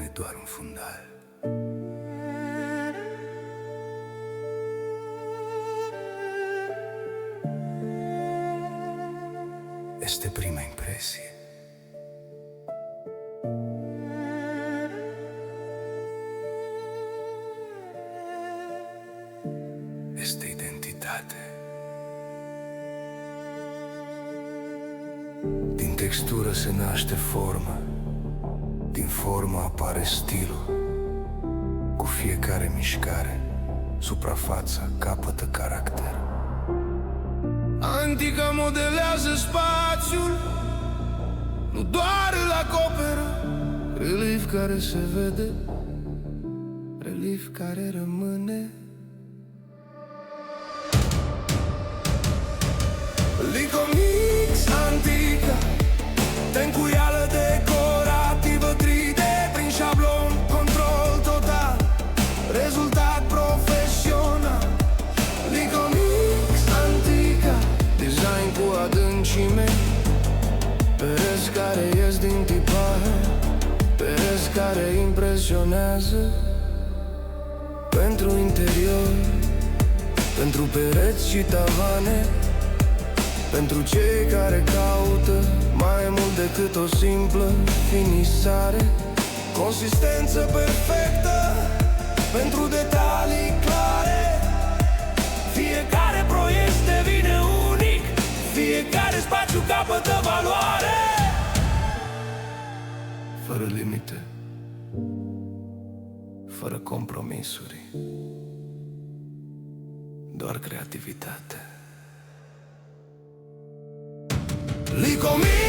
e doar un fundal. Este prima impresie. Este identitate. Din textură se naște formă, din formă apare stilul. Cu fiecare mișcare, suprafața capătă caracter. Antica modelează spațiul, nu doar îl acoperă. Relief care se vede, relief care rămâne. Licomix antica, tencuială decorativă, 3D prin șablon, control total, rezultat profesional. Licomix antica, design cu adâncime, pereți care ies din tipare, pereți care impresionează. Pentru interior, pentru pereți și tavane, pentru cei care caută mai mult decât o simplă finisare. Consistență perfectă, pentru detalii clare. Fiecare proiect devine unic, fiecare spațiu capătă valoare. Fără limite, fără compromisuri, doar creativitate. Licomix